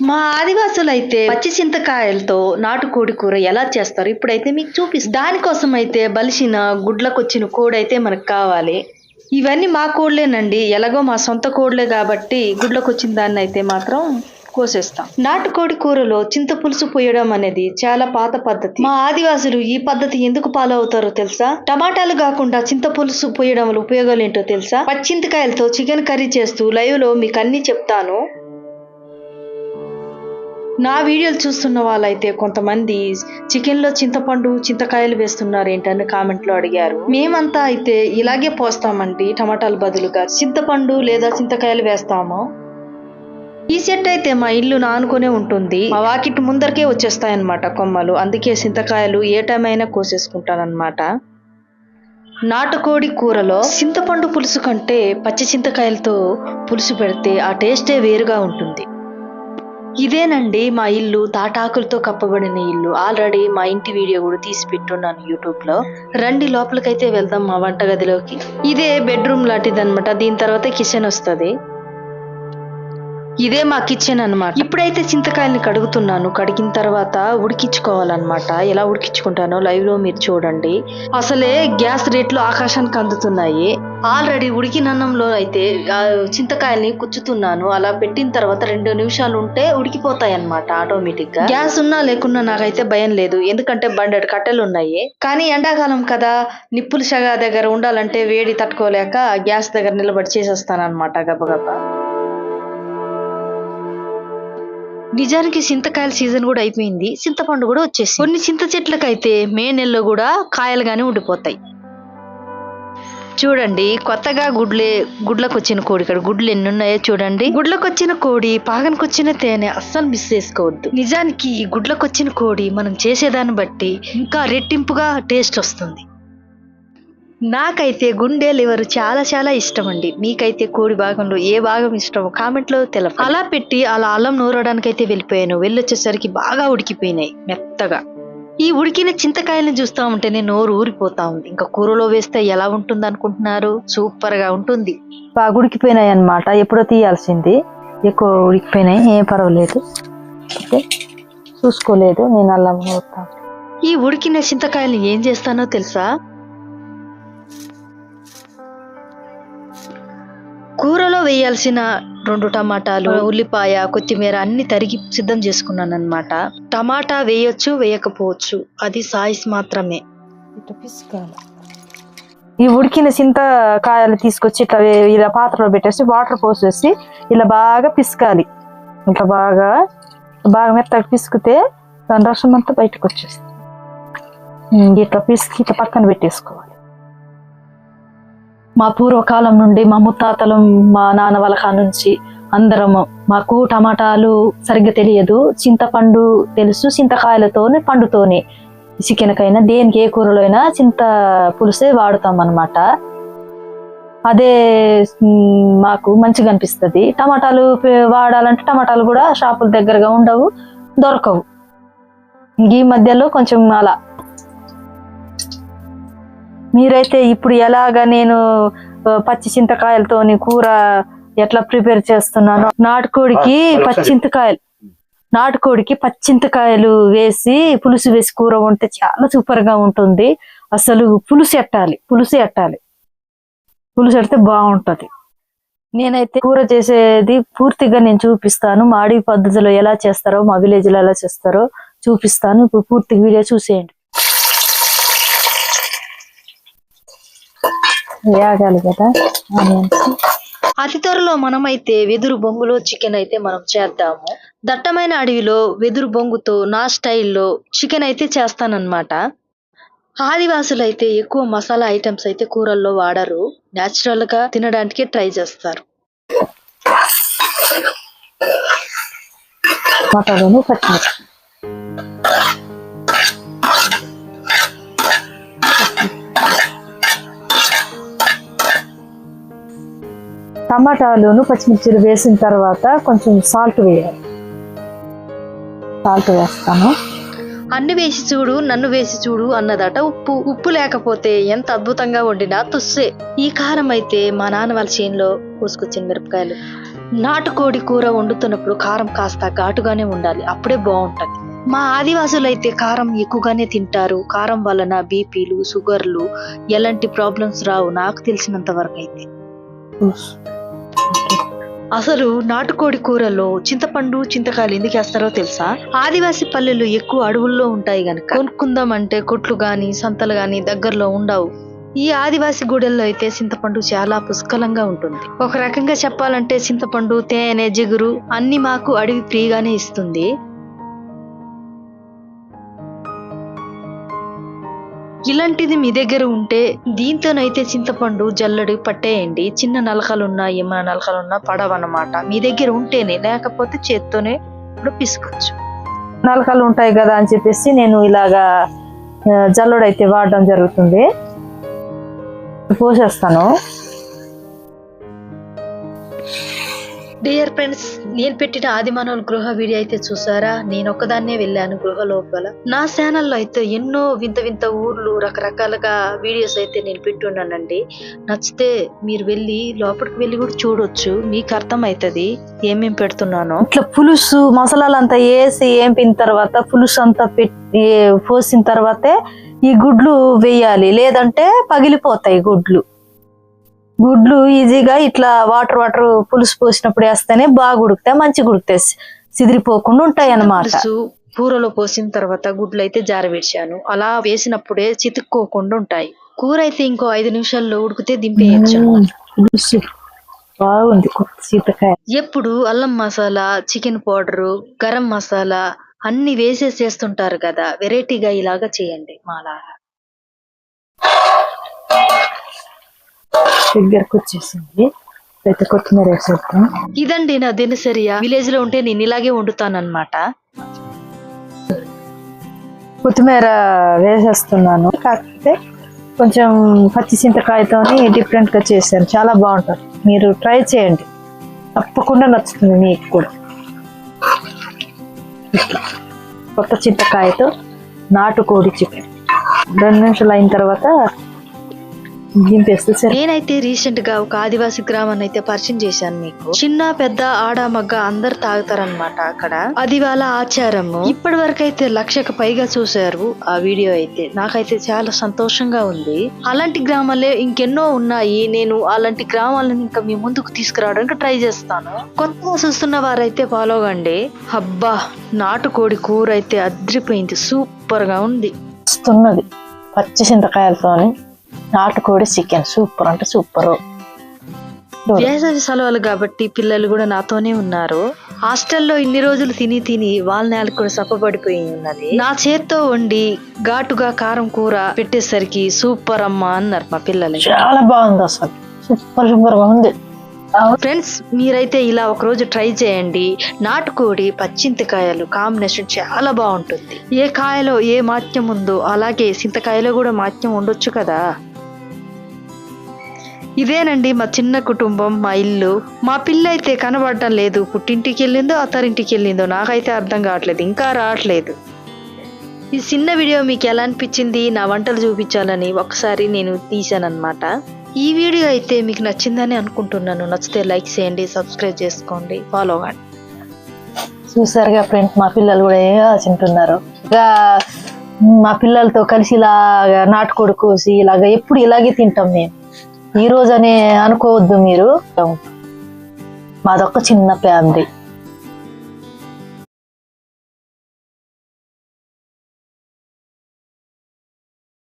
మా ఆదివాసులైతే పచ్చి చింతకాయలతో నాటుకోడి కూర ఎలా చేస్తారో ఇప్పుడైతే మీకు చూపిస్తాను. దానికోసం అయితే బలిసిన గుడ్లకొచ్చిన కోడి అయితే మనకు కావాలి. ఇవన్నీ మా కోడ్లేనండి. ఎలాగో మా సొంత కోడ్లే కాబట్టి గుడ్లకొచ్చిన దాన్ని అయితే మాత్రం కోసేస్తాం. నాటుకోడి కూరలో చింతపులుసు పోయడం అనేది చాలా పాత పద్ధతి. మా ఆదివాసులు ఈ పద్ధతి ఎందుకు ఫాలో అవుతారో తెలుసా? టమాటాలు కాకుండా చింతపులుసు పోయడం వల్ల ఉపయోగాలు ఏంటో తెలుసా? పచ్చింతకాయలతో చికెన్ కర్రీ చేస్తూ లైవ్ లో మీకు అన్ని చెప్తాను. నా వీడియోలు చూస్తున్న వాళ్ళైతే కొంతమంది చికెన్ లో చింతపండు చింతకాయలు వేస్తున్నారు ఏంటని కామెంట్ లో అడిగారు. మేమంతా అయితే ఇలాగే పోస్తామండి. టమాటాల బదులుగా చింతపండు లేదా చింతకాయలు వేస్తాము. ఈ సెట్ అయితే మా ఇల్లు ఆనుకునే ఉంటుంది. మా వాకిట్ ముందరికే వచ్చేస్తాయన్నమాట కొమ్మలు. అందుకే చింతకాయలు ఏ టైం అయినా కోసేసుకుంటానన్నమాట. నాటుకోడి కూరలో చింతపండు పులుసు కంటే పచ్చి చింతకాయలతో పులుసు పెడితే ఆ టేస్టే వేరుగా ఉంటుంది. ఇదేనండి మా ఇల్లు. తాటాకులతో కప్పబడిన ఇల్లు. ఆల్రెడీ మా ఇంటి వీడియో కూడా తీసి పెట్టున్నాను యూట్యూబ్ లో. రండి లోపలికైతే వెళ్దాం మా వంటగదిలోకి. ఇదే బెడ్రూమ్ లాంటిది అనమాట. దీని తర్వాత కిచెన్ వస్తుంది. ఇదే మా కిచెన్ అన్నమాట. ఇప్పుడైతే చింతకాయల్ని కడుగుతున్నాను. కడిగిన తర్వాత ఉడికించుకోవాలన్నమాట. ఎలా ఉడికించుకుంటానో లైవ్ లో మీరు చూడండి. అసలే గ్యాస్ రేట్లు ఆకాశానికి అందుతున్నాయి. ఆల్రెడీ ఉడికిన అన్నంలో అయితే చింతకాయల్ని కుచ్చుతున్నాను. అలా పెట్టిన తర్వాత 2 నిమిషాలు ఉంటే ఉడికిపోతాయి అన్నమాట ఆటోమేటిక్ గా. గ్యాస్ ఉన్నా లేకున్నా నాకైతే భయం లేదు. ఎందుకంటే బండెడు కట్టెలు ఉన్నాయి. కానీ ఎండాకాలం కదా, నిప్పులు షగా దగ్గర ఉండాలంటే వేడి తట్టుకోలేక గ్యాస్ దగ్గర నిలబడి చేసేస్తాను అనమాట గబగబా. నిజానికి చింతకాయల సీజన్ కూడా అయిపోయింది. చింతపండు కూడా వచ్చేసి కొన్ని చింత చెట్లకైతే మే నెలలో కూడా కాయలుగానే ఉండిపోతాయి. చూడండి కొత్తగా గుడ్లకొచ్చిన కోడి. ఇక్కడ గుడ్లు ఎన్ని ఉన్నాయో చూడండి. గుడ్లకొచ్చిన కోడి పాగనకొచ్చిన తేనె అస్సలు మిస్ చేసుకోవద్దు. నిజానికి ఈ గుడ్లకొచ్చిన కోడి మనం చేసేదాన్ని బట్టి ఇంకా రెట్టింపుగా టేస్ట్ వస్తుంది. నాకైతే గుండె లివర్ చాలా చాలా ఇష్టం అండి. మీకైతే కోడి భాగంలో ఏ భాగం ఇష్టమో కామెంట్ లో తెలపండి. అలా పెట్టి అలా అల్లం నూరడానికైతే వెళ్ళిపోయాను. వెళ్ళొచ్చేసరికి బాగా ఉడికిపోయినాయి మెత్తగా. ఈ ఉడికిన చింతకాయలను చూస్తా ఉంటేనే నోరు ఊరిపోతా ఉంది. ఇంకా కూరలో వేస్తే ఎలా ఉంటుంది అనుకుంటున్నారు? సూపర్ గా ఉంటుంది. బాగా ఉడికిపోయినాయి అన్నమాట. ఎప్పుడో తీయాల్సింది. ఎక్కువ ఉడికిపోయినాయి. ఏం పర్వాలేదు, చూసుకోలేదు. నేను అల్లం నూరుతాను. ఈ ఉడికిన చింతకాయలను ఏం చేస్తానో తెలుసా? కూరలో వేయాల్సిన 2 టమాటాలు, ఉల్లిపాయ, కొత్తిమీర అన్ని తరిగి సిద్ధం చేసుకున్నాను అన్నమాట. టమాటా వేయొచ్చు, వేయకపోవచ్చు. అది సాయిస్ మాత్రమే. ఈ ఉడికిన చింతకాయలు తీసుకొచ్చి ఇట్లా ఇలా పాత్రలో పెట్టేసి వాటర్ పోసేసి ఇలా బాగా పిసకాలి. ఇట్లా బాగా మెత్తగా పిసికితే దాని రసం అంతా బయటకు వచ్చేస్తుంది. ఇట్లా పిసికి ఇట్లా పక్కన పెట్టేసుకోవాలి. మా పూర్వకాలం నుండి మా ముత్తాతలు మా నాన్న వాళ్ళ నుంచి అందరము మాకు టమాటాలు సరిగ్గా తెలియదు. చింతపండు తెలుసు. చింతకాయలతోనే పండుతోనే చికెన్కైనా దేనికి ఏ కూరలో అయినా చింత పులుసే వాడుతాం అన్నమాట. అదే మాకు మంచిగా అనిపిస్తుంది. టమాటాలు వాడాలంటే టమాటాలు కూడా షాపుల దగ్గరగా ఉండవు, దొరకవు. ఈ మధ్యలో కొంచెం అలా. మీరైతే ఇప్పుడు ఎలాగా నేను పచ్చి చింతకాయలతోని కూర ఎట్లా ప్రిపేర్ చేస్తున్నాను? నాటుకోడికి పచ్చింతకాయలు వేసి పులుసు వేసి కూర ఉంటే చాలా సూపర్ గా ఉంటుంది. అసలు పులుసు ఎట్టాలి. పులుసు ఎడితే బాగుంటది. నేనైతే కూర చేసేది పూర్తిగా నేను చూపిస్తాను. మా అడవి పద్ధతిలో ఎలా చేస్తారో, మా విలేజ్ లో ఎలా చేస్తారో చూపిస్తాను. ఇప్పుడు పూర్తి వీడియో చూసేయండి. వేగాలి కదా ఆనియన్స్. అతి త్వరలో మనమైతే వెదురు బొంగులో చికెన్ అయితే మనం చేద్దాము. దట్టమైన అడవిలో వెదురు బొంగుతో నా స్టైల్లో చికెన్ అయితే చేస్తానన్నమాట. ఆదివాసులు అయితే ఎక్కువ మసాలా ఐటమ్స్ అయితే కూరల్లో వాడరు. న్యాచురల్ గా తినడానికి ట్రై చేస్తారు. టమాటాలను పచ్చిమిర్చిలు వేసిన తర్వాత కొంచెం సాల్ట్ వేయాలి. సాల్ట్ వేస్తాను. అన్ని వేసి చూడు, నన్ను వేసి చూడు అన్నదట ఉప్పు లేకపోతే ఎంత అద్భుతంగా వండినా తుస్సే. ఈ కారం అయితే మా నాన్న వాళ్ళ చేనులో కోసుకొచ్చిన మిరపకాయలు. నాటుకోడి కూర వండుతున్నప్పుడు కారం కాస్త ఘాటుగానే ఉండాలి, అప్పుడే బాగుంటది. మా ఆదివాసులు అయితే కారం ఎక్కువగానే తింటారు. కారం వలన బీపీలు, షుగర్లు ఎలాంటి ప్రాబ్లమ్స్ రావు నాకు తెలిసినంత వరకు అయితే. అసలు నాటుకోడి కూరలో చింతపండు, చింతకాయలు ఎందుకు వేస్తారో తెలుసా? ఆదివాసి పల్లెలు ఎక్కువ అడవుల్లో ఉంటాయి గనక కొనుక్కుందామంటే కొట్లు గాని సంతలు గాని దగ్గరలో ఉండవు. ఈ ఆదివాసి గూడెల్లో అయితే చింతపండు చాలా పుష్కలంగా ఉంటుంది. ఒక రకంగా చెప్పాలంటే చింతపండు, తేనె, జిగురు అన్ని మాకు అడవి ఫ్రీగానే ఇస్తుంది. ఇలాంటిది మీ దగ్గర ఉంటే దీంతోనైతే చింతపండు జల్లడి పట్టేయండి. చిన్న నలకలున్నా ఏమైనా నలకలున్నా పడవన్నమాట. మీ దగ్గర ఉంటేనే, లేకపోతే చేత్తోనే ఇప్పుడు పిసుకొచ్చు. నలకలు ఉంటాయి కదా అని చెప్పేసి నేను ఇలాగా జల్లడైతే వాడడం జరుగుతుంది. పోసేస్తాను. డియర్ ఫ్రెండ్స్, నేను పెట్టిన ఆదిమానవుల గృహ వీడియో అయితే చూసారా? నేను ఒక్కదాన్నే వెళ్ళాను గృహ లోపల. నా ఛానల్లో అయితే ఎన్నో వింత వింత ఊర్లు, రకరకాలుగా వీడియోస్ అయితే నేను పెట్టున్నానండి. నచ్చితే మీరు వెళ్ళి లోపలికి వెళ్ళి కూడా చూడొచ్చు, మీకు అర్థం అవుతుంది ఏమేమి పెడుతున్నానో. ఇట్లా పులుసు మసాలాలంతా వేసి ఏంపిన తర్వాత పులుసు అంతా పెట్టి పోసిన తర్వాతే ఈ గుడ్లు వేయాలి, లేదంటే పగిలిపోతాయి గుడ్లు. గుడ్లు ఈజీగా ఇట్లా వాటర్ పులుసు పోసినప్పుడు వేస్తేనే బాగా ఉడుకుతాయి, మంచిగా ఉడుకుతాయి, సిదిరిపోకుండా ఉంటాయి అన్నమాట. కూరలో పోసిన తర్వాత గుడ్లు అయితే జారవేసాను. అలా వేసినప్పుడే చితుక్కోకుండా ఉంటాయి. కూర అయితే ఇంకో 5 నిమిషాల్లో ఉడికితే దింపేయచ్చు. బాగుంది చింతకాయ. ఎప్పుడు అల్లం మసాలా, చికెన్ పౌడరు, గరం మసాలా అన్ని వేసేసి చేస్తుంటారు కదా, వెరైటీగా ఇలాగా చేయండి మాలాగా. దగ్గరకు వచ్చేసింది, అయితే కొత్తిమీర వేసేద్దాం. ఇదండి నా దినచర్య. విలేజ్ లో ఉంటే నేను ఇలాగే వండుతానన్నమాట. కొత్తిమీర వేసేస్తున్నాను, కాకపోతే కొంచెం పచ్చి చింతకాయతోని డిఫరెంట్ గా చేశాను, చాలా బాగుంటుంది. మీరు ట్రై చేయండి, తప్పకుండా నచ్చుతుంది మీకు కూడా. కొత్త చింతకాయతో నాటుకోడి చికెన్ 2 నిమిషాలు అయిన తర్వాత దింపేస్తే. నేనైతే రీసెంట్ గా ఒక ఆదివాసి గ్రామాన్ని అయితే పరిచయం చేశాను మీకు. చిన్న పెద్ద ఆడ మగ్గ అందరు తాగుతారనమాట అక్కడ. అది వాళ్ళ ఆచారము. ఇప్పటి వరకు అయితే 1,00,000కు పైగా చూశారు ఆ వీడియో అయితే. నాకైతే చాలా సంతోషంగా ఉంది. అలాంటి గ్రామాలే ఇంకెన్నో ఉన్నాయి. నేను అలాంటి గ్రామాలను ఇంకా మీ ముందుకు తీసుకురావడానికి ట్రై చేస్తాను. కొత్తగా చూస్తున్న వారైతే ఫాలో కండి. అబ్బా, నాటుకోడి కూర అయితే అద్రిపోయింది, సూపర్ గా ఉంది. పచ్చి చింతకాయలతోని నాటుకోడి చికెన్ సూపర్ అంటే సూపర్. వేసవి సెలవులు కాబట్టి పిల్లలు కూడా నాతోనే ఉన్నారు. హాస్టల్లో ఇన్ని రోజులు తిని వాళ్ళ నేలకు కూడా సప్పబడిపోయి ఉన్నది. నా చేత్తో వండి ఘాటుగా కారం కూర పెట్టేసరికి సూపర్ అమ్మా అన్నారు మా పిల్లలు. చాలా బాగుంది, అసలు సూపర్ గా ఉంది. ఫ్రెండ్స్, మీరైతే ఇలా ఒక రోజు ట్రై చేయండి. నాటుకోడి పచ్చింతకాయలు కాంబినేషన్ చాలా బాగుంటుంది. ఏ కాయలో ఏ మాత్యం ఉందో అలాగే చింతకాయలో కూడా మాత్యం ఉండొచ్చు కదా. ఇదేనండి మా చిన్న కుటుంబం, మా ఇల్లు. మా పిల్ల అయితే కనబడటం లేదు. పుట్టింటికి వెళ్ళిందో అత్తారింటికి వెళ్ళిందో నాకైతే అర్థం కావట్లేదు, ఇంకా రావట్లేదు. ఈ చిన్న వీడియో మీకు ఎలా అనిపించింది? నా వంటలు చూపించాలని ఒకసారి నేను తీసానన్నమాట. ఈ వీడియో అయితే మీకు నచ్చిందని అనుకుంటున్నాను. నచ్చితే లైక్ చేయండి, సబ్స్క్రైబ్ చేసుకోండి, ఫాలో అవ్వండి. చూసారుగా ఫ్రెండ్స్, మా పిల్లలు కూడా తింటున్నారు. మా పిల్లలతో కలిసి ఇలాగా నాటుకోడి కోసి ఇలాగా ఎప్పుడు ఇలాగే తింటాం మేము. ఈ రోజు అనే అనుకోవద్దు మీరు, మాదొక్క చిన్న ఫ్యామిలీ.